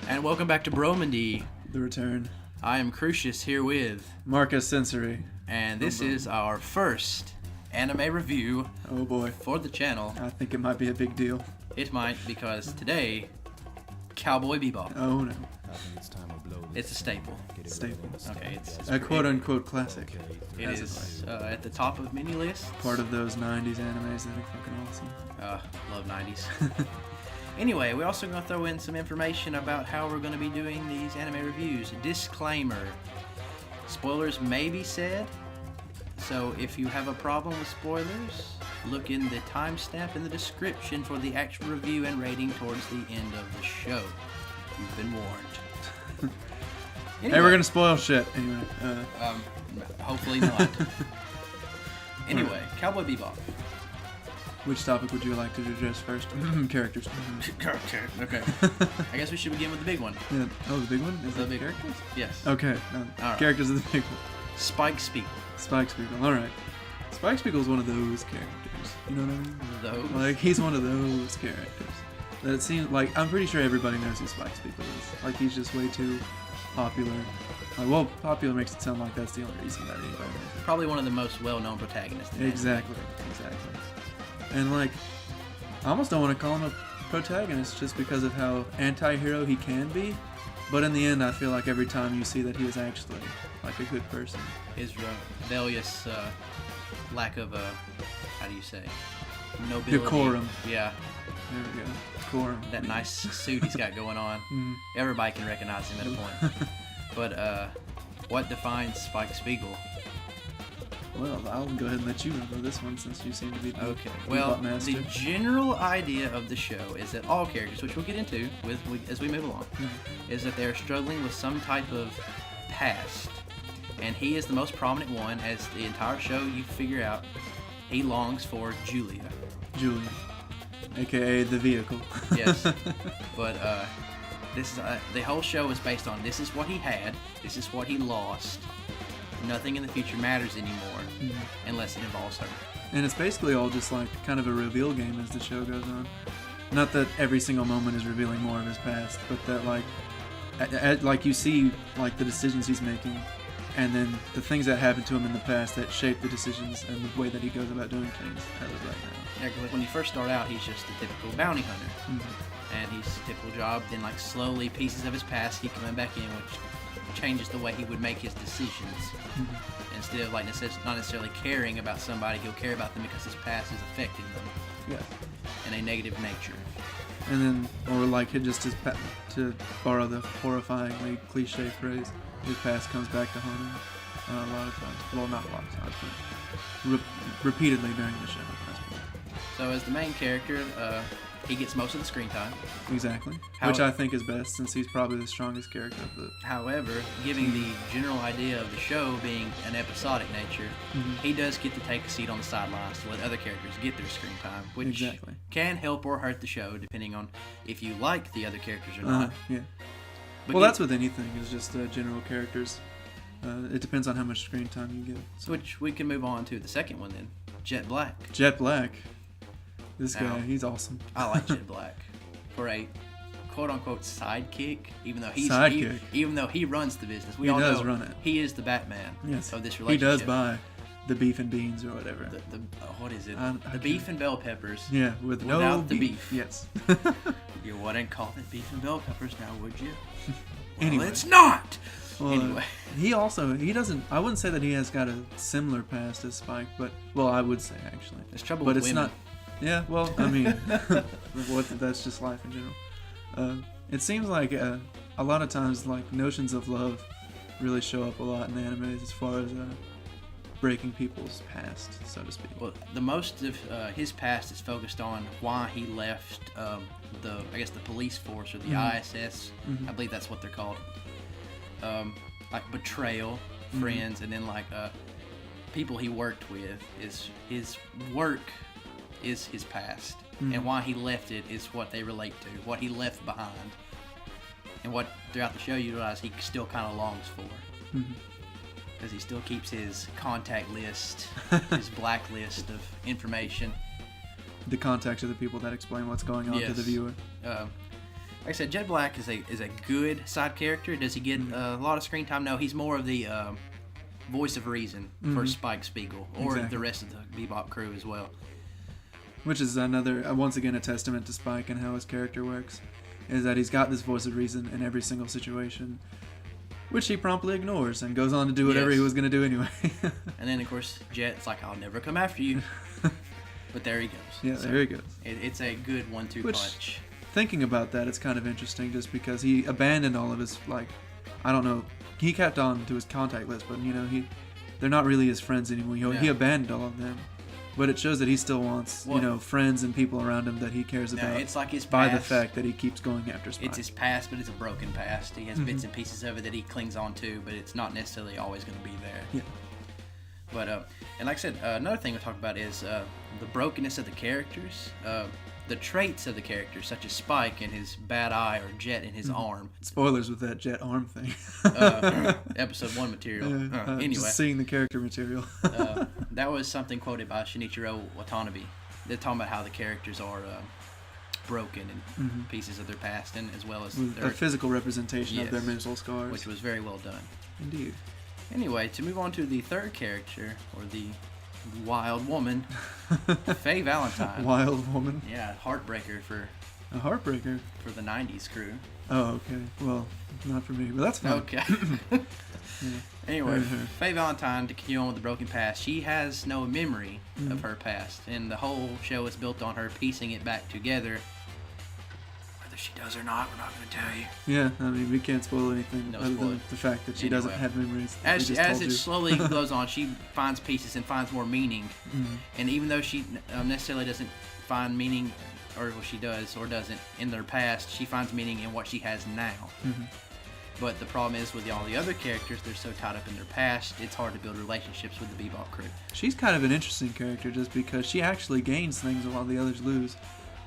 And welcome back to Bromandy. The Return. I am Crucius here with Marcus Sensory. And this is our first anime review Oh boy. for the channel. I think it might be a big deal. It might, because today, Cowboy Bebop. Oh no. It's a staple. Staple. Okay, it's A quote-unquote classic. It is at the top of many lists. Part of those 90s animes that are fucking awesome. Love 90s. Anyway, we're also going to throw in some information about how we're going to be doing these anime reviews. Disclaimer. Spoilers may be said, so if you have a problem with spoilers, look in the timestamp in the description for the actual review and rating towards the end of the show. You've been warned. Anyway, Hey, we're gonna spoil shit. Anyway. Hopefully not. Anyway, Cowboy Bebop. Which topic would you like to address first? Characters. Okay. I guess we should begin with the big one. Yeah. Oh, the big one? Is The that big characters? Yes. Okay. All right. Characters of the big one. Spike Spiegel. Spike Spiegel. Alright. Spike Spiegel's one of those characters. You know what I mean? Those. Like, he's one of those characters. That it seems like, I'm pretty sure everybody knows who Spike Spiegel is. Like, he's just way too popular. Like, well, popular makes it sound like that's the only reason that anybody knows it. Probably one of the most well-known protagonists. in anime. Exactly. And, like, I almost don't want to call him a protagonist just because of how anti-hero he can be. But in the end, I feel like every time you see that he is actually, like, a good person. His rebellious lack of, how do you say, nobility. Decorum. Yeah, There we go. Decorum. that nice suit he's got going on. Mhm. Everybody can recognize him at a point. But what defines Spike Spiegel? Well, I'll go ahead and let you know this one since you seem to be the Okay, Bebop well, master. the general idea of the show is that all characters, which we'll get into as we move along, is that they're struggling with some type of past. And he is the most prominent one. As the entire show, you figure out he longs for Julia. Julian, aka the vehicle. Yes. But this is the whole show is based on this is what he had, this is what he lost. Nothing in the future matters anymore unless it involves her. And it's basically all just like kind of a reveal game as the show goes on. Not that every single moment is revealing more of his past, but that like you see like the decisions he's making, and then the things that happened to him in the past that shape the decisions and the way that he goes about doing things as of right now. Yeah, 'cause when you first start out, he's just a typical bounty hunter, and he's a typical job. Then like slowly pieces of his past keep coming back in, which changes the way he would make his decisions. Instead of like not necessarily caring about somebody, he'll care about them because his past is affecting them Yeah. in a negative nature. And then, or like to borrow the horrifyingly cliche phrase, his past comes back to haunt him a lot of times. Well, not a lot of times, but repeatedly during the show. That's cool. So as the main character, he gets most of the screen time. Exactly. Which I think is best, since he's probably the strongest character of the... However, giving the general idea of the show being an episodic nature, he does get to take a seat on the sidelines to let other characters get their screen time, which Exactly. can help or hurt the show depending on if you like the other characters or not. Yeah. But Well, that's with anything, is just general characters. It depends on how much screen time you get. So. Which we can move on to the second one then, Jet Black. Jet Black. This guy, Now, he's awesome. I like Jet Black for a quote-unquote sidekick, even though even though he runs the business. We He all does know run it. He is the Batman Yes. of this He relationship. does buy the beef and beans or whatever. What is it? I The beef and bell peppers. Yeah, with no Without the beef. Yes. You wouldn't call it beef and bell peppers now, would you? Well, Anyway. it's not! Well, Anyway. he doesn't, I wouldn't say that he has got a similar past as Spike, but, well, I would say actually. There's trouble But with it's women. not, yeah, well, I mean, that's just life in general. It seems like a lot of times, like, notions of love really show up a lot in animes as far as breaking people's past, so to speak. Well, the most of his past is focused on why he left the police force or the ISS. I believe that's what they're called. Like betrayal, friends, and then like people he worked with. Is his work is his past, and why he left it is what they relate to, what he left behind, and what throughout the show you realize he still kind of longs for. Because he still keeps his contact list, his blacklist of information. The contacts of the people that explain what's going on to the viewer. Like I said, Jet Black is a good side character. Does he get a lot of screen time? No, he's more of the voice of reason for Spike Spiegel or the rest of the Bebop crew as well. Which is another, once again, a testament to Spike and how his character works, is that he's got this voice of reason in every single situation, which he promptly ignores and goes on to do whatever he was going to do anyway. And then, of course, Jet's like, I'll never come after you. But there he goes. Yeah, so there he goes. It's a good 1-2 punch. Thinking about that, it's kind of interesting just because he abandoned all of his, like, I don't know, he kept on to his contact list, but, you know, they're not really his friends anymore. He abandoned all of them. But it shows that he still wants, friends and people around him that he cares about. It's like his past. By the fact that he keeps going after Spike. It's his past, but it's a broken past. He has bits and pieces of it that he clings on to, but it's not necessarily always going to be there. Yeah. But, and like I said, another thing we'll talk about is the brokenness of the characters. The traits of the characters, such as Spike and his bad eye or Jet in his arm. Spoilers with that Jet arm thing. Episode 1 material. Anyway. Just seeing the character material. That was something quoted by Shinichiro Watanabe. They're talking about how the characters are broken and pieces of their past, and as well as a physical representation of their mental scars. Which was very well done. Indeed. Anyway, to move on to the third character, or the wild woman, Faye Valentine. Wild woman? Yeah, heartbreaker for... A heartbreaker? For the 90s crew. Oh, okay. Well, not for me, but that's fine. Okay. Anyway, Faye Valentine, to continue on with the broken past, she has no memory of her past, and the whole show is built on her piecing it back together. Whether she does or not, we're not going to tell you. Yeah, I mean, we can't spoil anything other than the fact that she doesn't have memories. As it slowly goes on, she finds pieces and finds more meaning, and even though she necessarily doesn't find meaning, or she does or doesn't, in their past, she finds meaning in what she has now. But the problem is with all the other characters, they're so tied up in their past, it's hard to build relationships with the Bebop crew. She's kind of an interesting character just because she actually gains things while the others lose.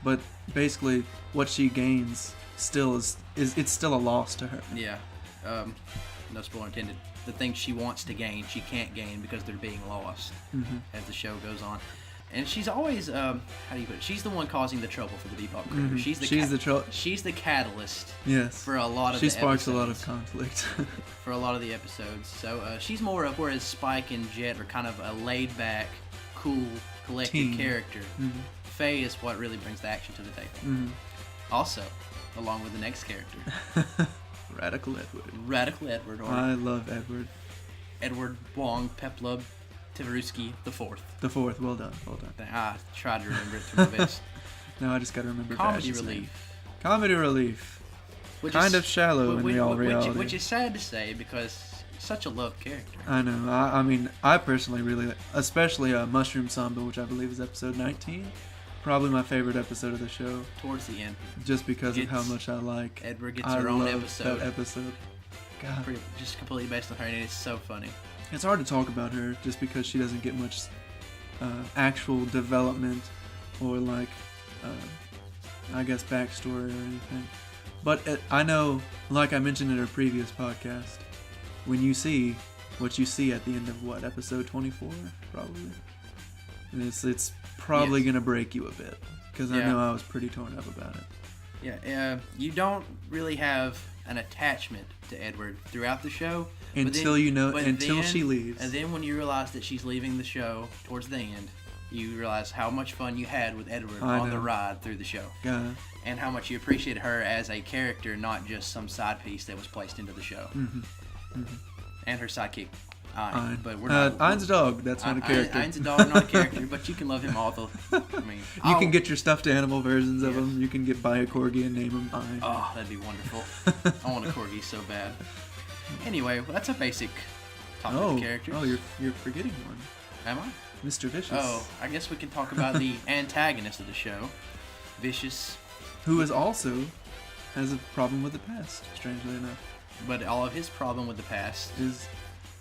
But basically, what she gains still is it's still a loss to her. Yeah. No spoiler intended. The things she wants to gain, she can't gain because they're being lost as the show goes on. And she's always, how do you put it? She's the one causing the trouble for the Bebop crew. She's the catalyst. Yes. For a lot of the episodes. She sparks a lot of conflict. For a lot of the episodes. So she's more of, whereas Spike and Jet are kind of a laid-back, cool, collected character. Faye is what really brings the action to the table. Also, along with the next character. Radical Edward. Radical Edward. I love Edward. Edward Wong Peplub Tversky the Fourth. The Fourth, well done. I tried to remember it to my best. Now I just got to remember Comedy Relief. Comedy Relief. Kind of shallow in reality. Which is sad to say because such a loved character. I know. I mean, I personally really, especially Mushroom Samba, which I believe is episode 19. Probably my favorite episode of the show. Towards the end. Just because of how much I like. Edward gets her own episode. That episode. God. Just completely based on her, and it's so funny. It's hard to talk about her just because she doesn't get much actual development or I guess backstory or anything. But I know, like I mentioned in our previous podcast, when you see what you see at the end of episode 24, probably, it's probably going to break you a bit because I know I was pretty torn up about it. Yeah, you don't really have an attachment to Edward throughout the show. Until she leaves. And then when you realize that she's leaving the show towards the end, you realize how much fun you had with Edward on the ride through the show. And how much you appreciated her as a character, not just some side piece that was placed into the show. And her sidekick, Ein. But we're not. Ein's a dog. That's not a character. Ein's a dog, not a character, but you can love him all. You can get your stuffed animal versions of him. You can buy a corgi and name him Ein. Oh, that'd be wonderful. I want a corgi so bad. Anyway, that's a basic topic of characters. Oh, you're forgetting one. Am I? Mr. Vicious. Oh, I guess we can talk about the antagonist of the show, Vicious. Who also has a problem with the past, strangely enough. But all of his problem with the past is,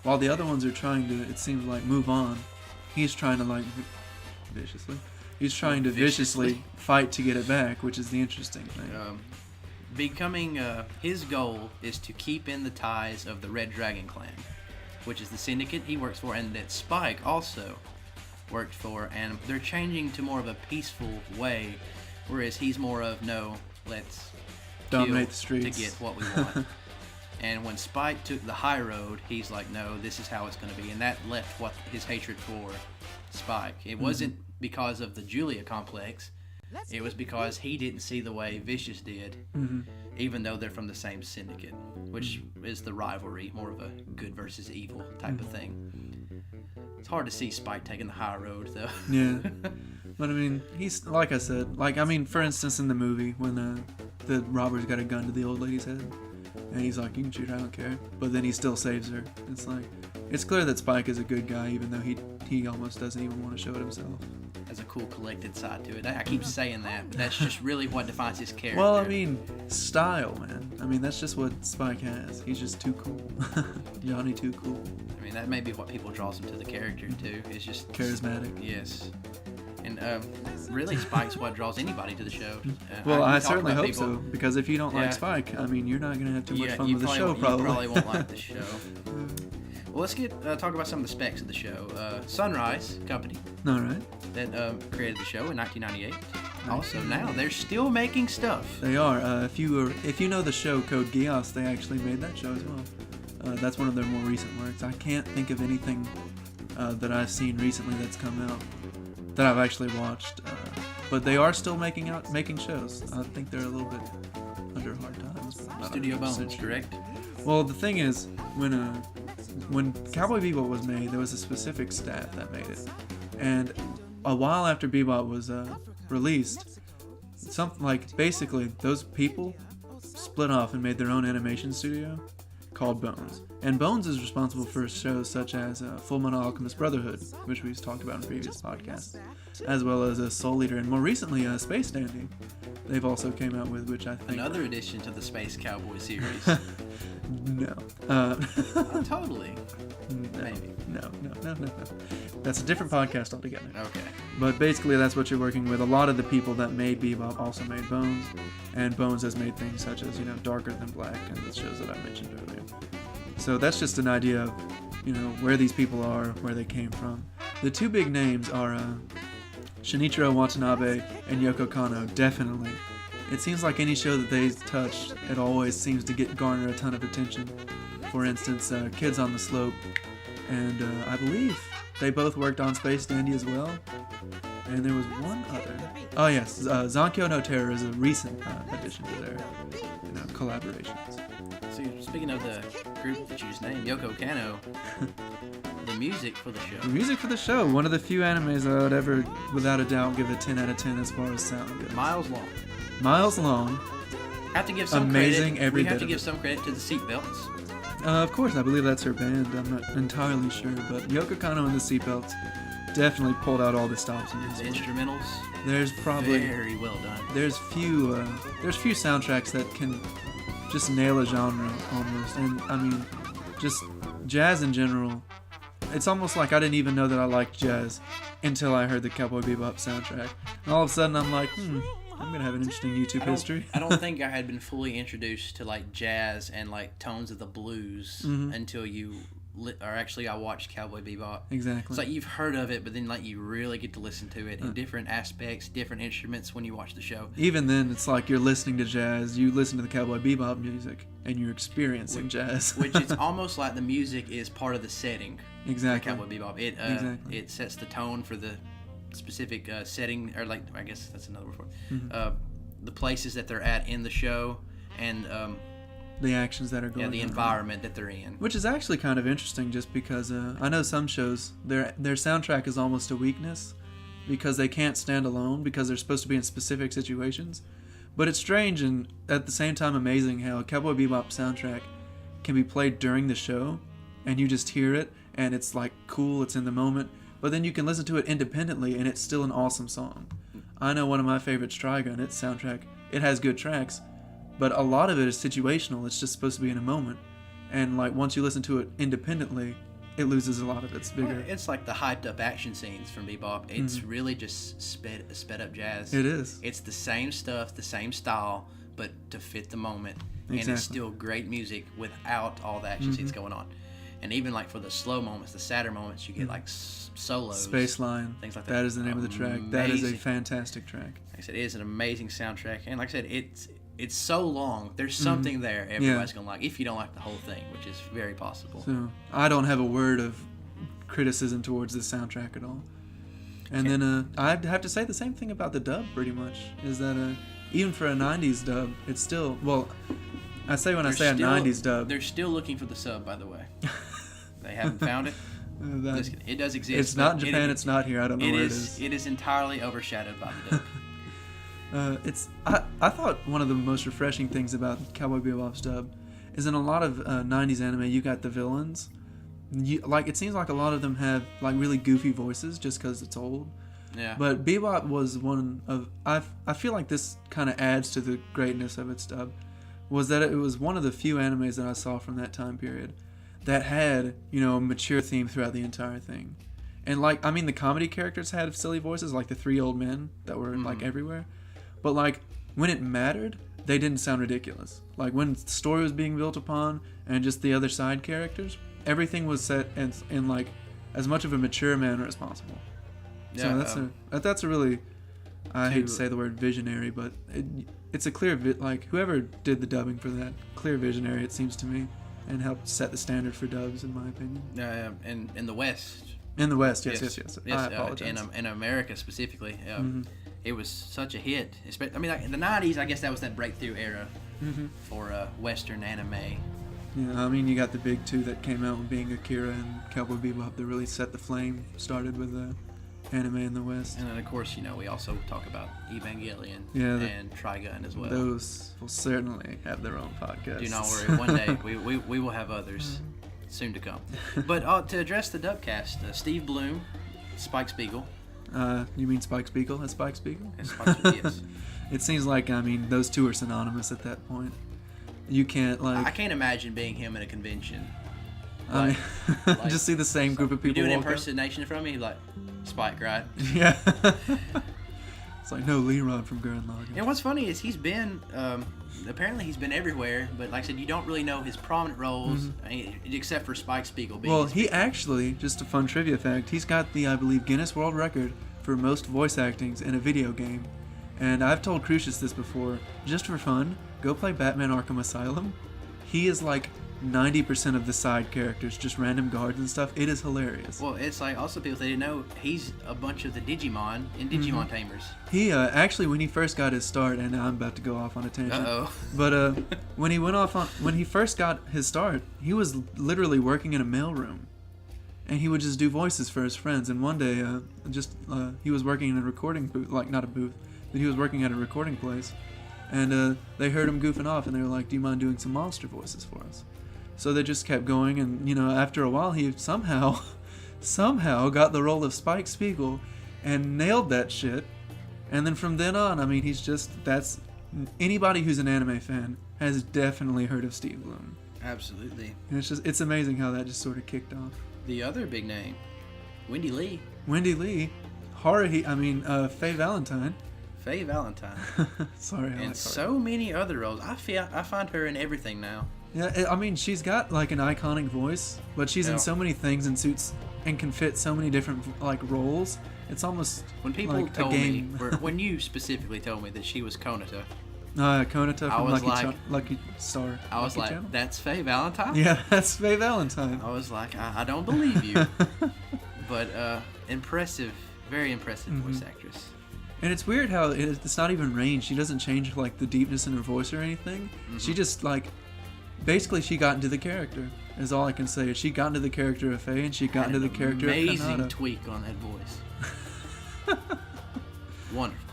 while the other ones are trying to, it seems like, move on, he's trying to, viciously. He's trying to viciously fight to get it back, which is the interesting thing. His goal is to keep in the ties of the Red Dragon Clan, which is the syndicate he works for, and that Spike also worked for, and they're changing to more of a peaceful way, whereas he's more of, no, let's dominate the to streets get what we want. And when Spike took the high road, he's like, no, this is how it's going to be. And that left what his hatred for Spike. It wasn't because of the Julia complex. It was because he didn't see the way Vicious did, even though they're from the same syndicate, which is the rivalry, more of a good versus evil type of thing. It's hard to see Spike taking the high road, though. Yeah. But I mean, he's, like I said, like, I mean, for instance, in the movie, when the robber's got a gun to the old lady's head, and he's like, you can shoot, I don't care. But then he still saves her. It's like, it's clear that Spike is a good guy, even though he almost doesn't even want to show it himself. Has a cool collected side to it. I keep saying that, but that's just really what defines his character. Well, I mean, style, man. I mean, that's just what Spike has. He's just too cool. Johnny too cool. I mean, that may be what people draws him to the character, too. It's just... charismatic. Yes. And really, Spike's what draws anybody to the show. Well, I certainly hope so, because if you don't like Spike, I mean, you're not going to have too much fun with the show, probably. You probably won't like the show. Well, let's talk about some of the specs of the show. Sunrise Company. All right. That created the show in 1998. Also, now they're still making stuff. They are. If you know the show Code Geass, they actually made that show as well. That's one of their more recent works. I can't think of anything that I've seen recently that's come out that I've actually watched. But they are still making shows. I think they're a little bit under hard times. Studio Bones, correct? Well, the thing is, when Cowboy Bebop was made, there was a specific staff that made it, and a while after Bebop was released, basically those people split off and made their own animation studio called Bones. And Bones is responsible for shows such as Full Metal Alchemist Brotherhood, which we've talked about in previous podcasts, as well as Soul Eater, and more recently Space Dandy. They've also came out with, which I think... another addition to the Space Cowboy series. No. Totally. No, Maybe. No. That's a different podcast altogether. Okay. But basically, that's what you're working with. A lot of the people that made Bebop also made Bones, and Bones has made things such as, Darker Than Black and the shows that I mentioned earlier. So that's just an idea of, where these people are, where they came from. The two big names are Shinichiro Watanabe and Yoko Kanno, definitely. It seems like any show that they touch, it always seems to garner a ton of attention. For instance, Kids on the Slope, and I believe they both worked on Space Dandy as well. And there was one other. Oh yes, Zankyo no Terror is a recent addition to their collaborations. So speaking of the group that you just named, Yoko Kanno, the music for the show. The music for the show, one of the few animes I would ever, without a doubt, give a 10 out of 10 as far as sound goes. Miles long. Have to give some amazing credit. Every we have bit to give of some credit to the Seatbelts. Of course, I believe that's her band. I'm not entirely sure, but Yoko Kanno and the Seatbelts definitely pulled out all the stops in this The one. instrumentals. There's probably very well done. There's few soundtracks that can just nail a genre almost, and I mean, just jazz in general. It's almost like I didn't even know that I liked jazz until I heard the Cowboy Bebop soundtrack, and all of a sudden I'm like, I'm gonna have an interesting YouTube history. I don't think I had been fully introduced to like jazz and like tones of the blues until I watched Cowboy Bebop. Exactly. It's like you've heard of it, but then like you really get to listen to it in different aspects, different instruments when you watch the show. Even then, it's like you're listening to jazz. You listen to the Cowboy Bebop music, and you're experiencing jazz. Which it's almost like the music is part of the setting. Exactly. For Cowboy Bebop. It sets the tone for the specific setting, or like I guess that's another word for it. The places that they're at in the show, and the actions that are going on. The environment that they're in. Which is actually kind of interesting, just because I know some shows, their soundtrack is almost a weakness because they can't stand alone, because they're supposed to be in specific situations. But it's strange and at the same time amazing how Cowboy Bebop soundtrack can be played during the show and you just hear it and it's like cool, it's in the moment, but then you can listen to it independently and it's still an awesome song. I know one of my favorites, Trigun, its soundtrack, it has good tracks, but a lot of it is situational. It's just supposed to be in a moment, and like once you listen to it independently, it loses a lot of its vigor. Well, it's like the hyped up action scenes from Bebop. It's really just sped up jazz. It is. It's the same stuff, the same style, but to fit the moment. Exactly. And it's still great music without all the action scenes going on. And even like for the slow moments, the sadder moments, you get like solos. Space Line. Things like that. That is the name of the track. That is a fantastic track. Like I said, it is an amazing soundtrack. And like I said, it's so long. There's something there everybody's gonna like. If you don't like the whole thing, which is very possible. So I don't have a word of criticism towards the soundtrack at all. And then I'd have to say the same thing about the dub. Pretty much is that even for a '90s dub, it's still I say when I say a '90s dub, they're still looking for the sub. By the way, they haven't found it. It does exist. It's not in Japan. It's not here. I don't know where it is. It is entirely overshadowed by the dub. I thought one of the most refreshing things about Cowboy Bebop's dub is in a lot of '90s anime, you got the villains. It seems like a lot of them have like really goofy voices just because it's old. Yeah. But Bebop was one of I feel like this kind of adds to the greatness of its dub. Was that it was one of the few animes that I saw from that time period that had, a mature theme throughout the entire thing. And the comedy characters had silly voices, like the three old men that were like everywhere. But like when it mattered, they didn't sound ridiculous. Like when the story was being built upon and just the other side characters, everything was set in like as much of a mature manner as possible. Yeah, so that's a really, I hate to say the word visionary, but it's a clear whoever did the dubbing for that, clear visionary it seems to me, and helped set the standard for dubs in my opinion. In the West. In the West, yes. I apologize. In America specifically, it was such a hit. I mean, like in the '90s, I guess that was that breakthrough era for Western anime. Yeah, I mean, you got the big two that came out with being Akira and Cowboy Bebop that really set the flame. Started with anime in the West. And then, of course, we also talk about Evangelion and Trigun as well. Those will certainly have their own podcast. Do not worry. One day, we will have others soon to come. But to address the dubcast, Steve Bloom, Spike Spiegel. You mean Spike Spiegel as Spike Spiegel? As Spike Spiegel, yes. It seems like, those two are synonymous at that point. You can't, I can't imagine being him at a convention. Just see the same group of people. You do an impersonation from me, like Spike, right? Yeah. It's like, no, Leron from Gurren Lagann. And what's funny is he's been, apparently he's been everywhere, but like I said, you don't really know his prominent roles, except for Spike Spiegel being. Well, he actually, just a fun trivia fact, he's got the, I believe, Guinness World Record for most voice actings in a video game. And I've told Crucius this before, just for fun, go play Batman Arkham Asylum. He is like 90% of the side characters, just random guards and stuff. It is hilarious. Well, it's like also people they didn't know he's a bunch of the Digimon in Digimon Tamers. He actually, when he first got his start, and I'm about to go off on a tangent. But when he first got his start, he was literally working in a mailroom, and he would just do voices for his friends. And one day, he was working in a recording booth, like not a booth, but he was working at a recording place, and they heard him goofing off, and they were like, "Do you mind doing some monster voices for us?" So they just kept going, and after a while, he somehow got the role of Spike Spiegel, and nailed that shit. And then from then on, that's anybody who's an anime fan has definitely heard of Steve Bloom. Absolutely. And it's amazing how that just sort of kicked off. The other big name, Wendy Lee, Faye Valentine. Faye Valentine. Sorry. And so many other roles. I find her in everything now. Yeah, she's got like an iconic voice, but she's in so many things and suits and can fit so many different roles. It's almost when people like told a game. me, when you specifically told me that she was Konata. Konata from Lucky Star. I was like, Channel? That's Faye Valentine? Yeah, that's Faye Valentine. I was like, I don't believe you. But impressive, very impressive voice actress. And it's weird how it's not even range. She doesn't change like the deepness in her voice or anything. She just basically she got into the character. Is all I can say. She got into the character of Faye, and she got into the character of Konata. Amazing tweak on that voice. Wonderful.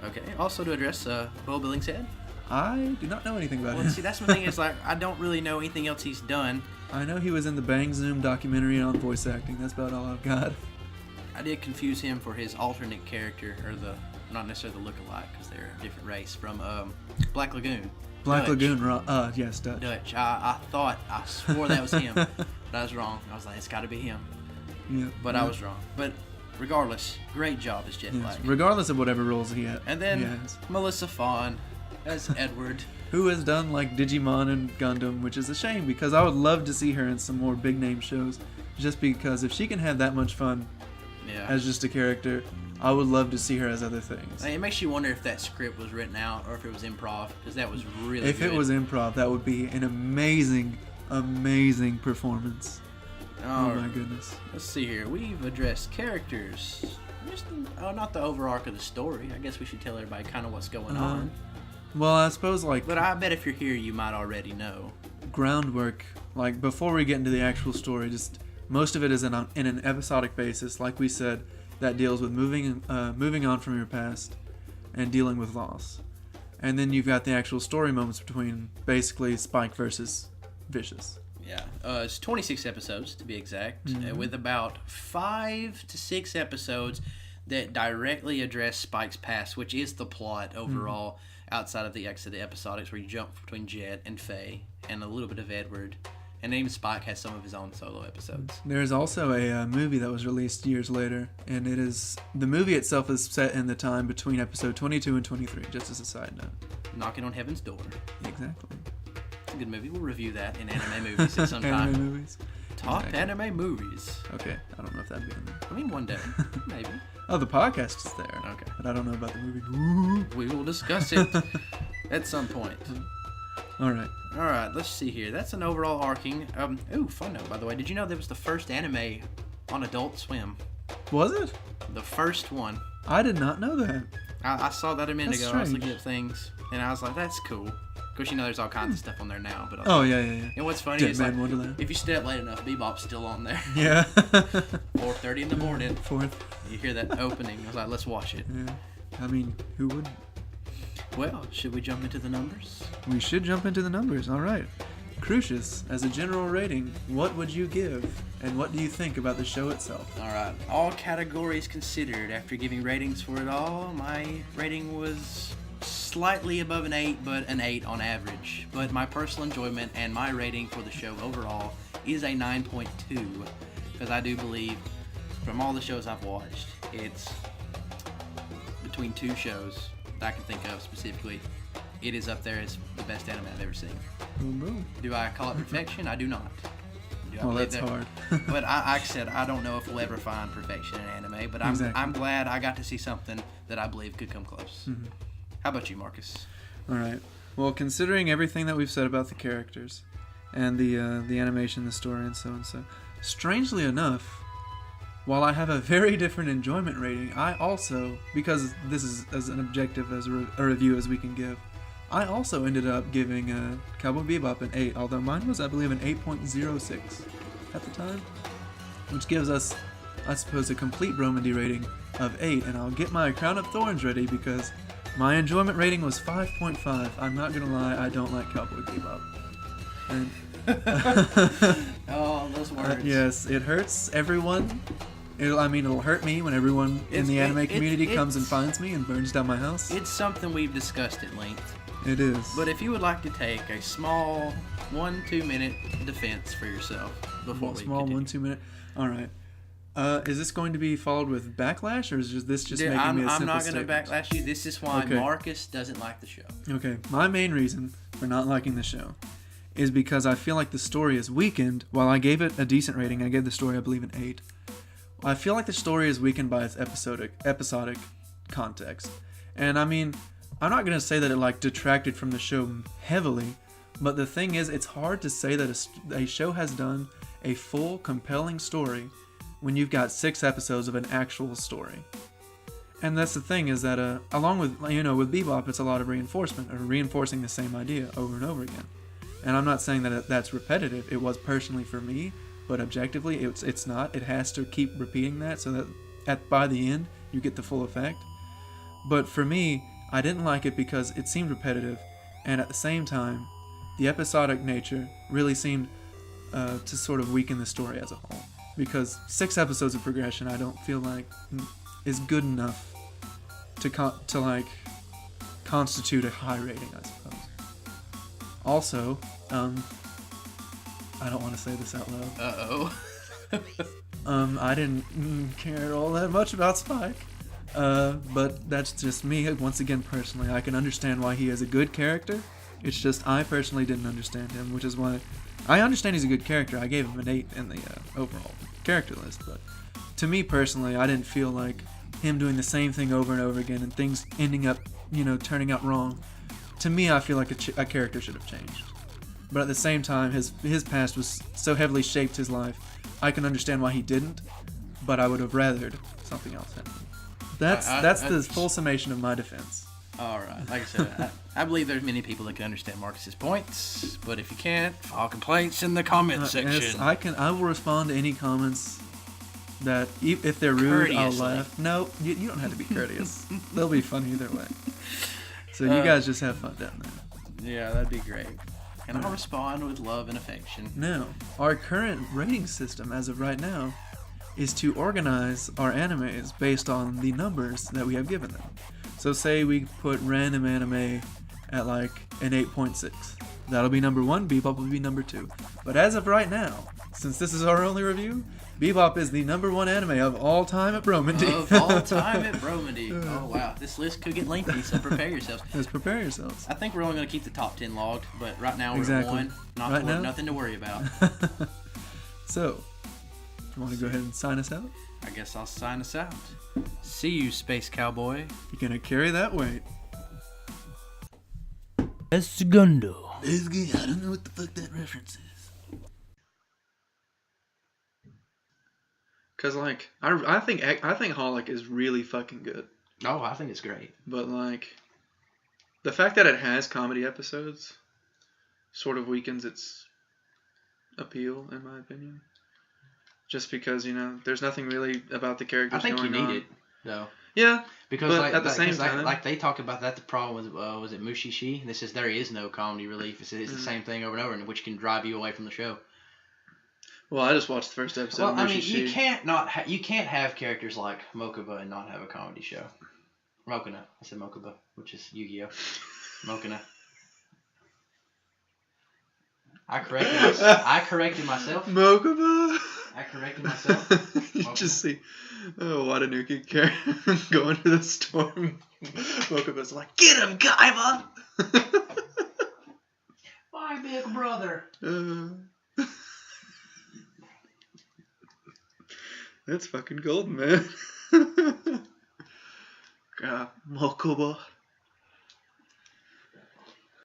Okay. Also to address Bo Billingshead. I do not know anything about him. See, that's the thing is I don't really know anything else he's done. I know he was in the Bang Zoom documentary on voice acting. That's about all I've got. I did confuse him for his alternate character, or not necessarily the look-alike, because they're a different race, from Black Lagoon. Lagoon, yes, Dutch. Dutch. I swore that was him, but I was wrong. I was like, it's got to be him. Yeah. But I was wrong. But regardless, great job as Jet Black. Regardless of whatever roles he had. And then Melissa Fawn as Edward. Who has done like Digimon and Gundam, which is a shame because I would love to see her in some more big name shows. Just because if she can have that much fun as just a character, I would love to see her as other things. It makes you wonder if that script was written out or if it was improv, because that was really If good. it was improv, that would be an amazing, amazing performance. Oh my goodness. Let's see here. We've addressed characters. Just, not the over arc of the story. I guess we should tell everybody kind of what's going on. Well, I suppose, like... But I bet if you're here, you might already know. Groundwork, like, before we get into the actual story, just most of it is in an episodic basis, like we said, that deals with moving on from your past and dealing with loss. And then you've got the actual story moments between, basically, Spike versus Vicious. Yeah, it's 26 episodes to be exact, with about 5 to 6 episodes that directly address Spike's past, which is the plot overall, outside of the episodics where you jump between Jet and Faye and a little bit of Edward, and even Spike has some of his own solo episodes. There's also a movie that was released years later, and the movie itself is set in the time between episode 22 and 23, just as a side note. Knocking on Heaven's Door. Exactly. It's a good movie. We'll review that in anime movies at some time. Anime movies? Top anime movies. Okay, I don't know if that'd be in there. I mean, one day, maybe. Oh, the podcast is there. Okay. But I don't know about the movie. Ooh. We will discuss it at some point. All right, let's see here. That's an overall arcing. Fun note, by the way. Did you know that was the first anime on Adult Swim? Was it? The first one. I did not know that. I saw that a minute That's ago. I was strange. looking at things, and I was like, that's cool. Of course, there's all kinds of stuff on there now. But Oh, yeah. And what's funny Dead is, Man Wonderland. if you stay up late enough, Bebop's still on there. Yeah. 4:30 in the morning. Fourth. You hear that opening. I was like, let's watch it. Yeah. I mean, who wouldn't? Well, should we jump into the numbers? We should jump into the numbers. All right. Crucius, as a general rating, what would you give, and what do you think about the show itself? All right. All categories considered, after giving ratings for it all, my rating was slightly above an 8, but an 8 on average. But my personal enjoyment and my rating for the show overall is a 9.2, because I do believe, from all the shows I've watched, it's between two shows that I can think of specifically. It is up there as the best anime I've ever seen. Boom, boom. Do I call it perfection? I do not. Do I Well, believe that's that? hard. But like I said, I don't know if we'll ever find perfection in anime, but I'm glad I got to see something that I believe could come close. Mm-hmm. How about you, Marcus? All right. Well, considering everything that we've said about the characters and the animation, the story, and so, strangely enough, while I have a very different enjoyment rating, I also, because this is as an objective as a review as we can give, I also ended up giving Cowboy Bebop an 8, although mine was, I believe, an 8.06 at the time, which gives us, I suppose, a complete Bromandy rating of 8, and I'll get my Crown of Thorns ready because my enjoyment rating was 5.5. I'm not gonna lie, I don't like Cowboy Bebop. And Oh, those words. yes, it hurts everyone. It'll hurt me when everyone in the anime community comes and finds me and burns down my house. It's something we've discussed at length. It is. But if you would like to take a small 1-2 minute defense for yourself before we small continue. 1-2 minute. All right. Is this going to be followed with backlash, or is this just making me a simple I'm not going to statement? backlash you. This is why Okay. Marcus doesn't like the show. Okay, my main reason for not liking the show is because I feel like the story is weakened. While I gave it a decent rating, I gave the story, I believe, an 8. I feel like the story is weakened by its episodic context. And I mean, I'm not going to say that it detracted from the show heavily, but the thing is, it's hard to say that a show has done a full, compelling story when you've got 6 episodes of an actual story. And that's the thing, is that along with, with Bebop, it's a lot of reinforcement, or reinforcing the same idea over and over again. And I'm not saying that that's repetitive. It was personally for me, but objectively, it's not. It has to keep repeating that so that by the end, you get the full effect. But for me, I didn't like it because it seemed repetitive, and at the same time, the episodic nature really seemed to sort of weaken the story as a whole. Because 6 episodes of progression, I don't feel like is good enough to constitute a high rating, I suppose. Also, I don't want to say this out loud. Uh-oh. I didn't care all that much about Spike. But that's just me, once again, personally. I can understand why he is a good character. It's just I personally didn't understand him, which is why I understand he's a good character. I gave him an 8 in the overall character list, but to me personally, I didn't feel like him doing the same thing over and over again and things ending up, turning out wrong. To me, I feel like a character should have changed. But at the same time, his past was so heavily shaped his life. I can understand why he didn't, but I would have rathered something else happen. That's the full summation of my defense. All right. Like I said, I believe there's many people that can understand Marcus's points, but if you can't, file complaints in the comment section. Yes, I will respond to any comments that, if they're rude, I'll laugh. No, you don't have to be courteous. They'll be fun either way. So you guys just have fun down there. Yeah, that'd be great. And I'll respond with love and affection. Now, our current rating system as of right now is to organize our animes based on the numbers that we have given them. So say we put random anime at like an 8.6. That'll be number 1, Bebop will be number 2. But as of right now, since this is our only review, Bebop is the number 1 anime of all time at Bromandy. Of all time at Bromandy. Oh wow, this list could get lengthy, so prepare yourselves. Just prepare yourselves. I think we're only going to keep the top 10 logged, but right now we're Exactly. at 1. Nothing to worry about. So, you want to go ahead and sign us out? I guess I'll sign us out. See you, Space Cowboy. You're going to carry that weight. Segundo. I don't know what the fuck that reference is. Cause like I think Holic is really fucking good. Oh, I think it's great. But like the fact that it has comedy episodes sort of weakens its appeal, in my opinion. Just because there's nothing really about the characters. I think going you need on. it though. Yeah, because but at the same time, like they talk about that. The problem with was it Mushishi? And this is there is no comedy relief. It's the same thing over and over, which can drive you away from the show. Well, I just watched the first episode. Well, of I mean, Mushishi. you can't have characters like Mokuba and not have a comedy show. Mokuna. I said Mokuba, which is Yu-Gi-Oh. Mokuna. I corrected myself. Mokuba. I corrected myself. You just see Watanuki go into the storm. Mokuba's like, "Get him, Kaiba!" My big brother. That's fucking golden, man. God, Mokuba.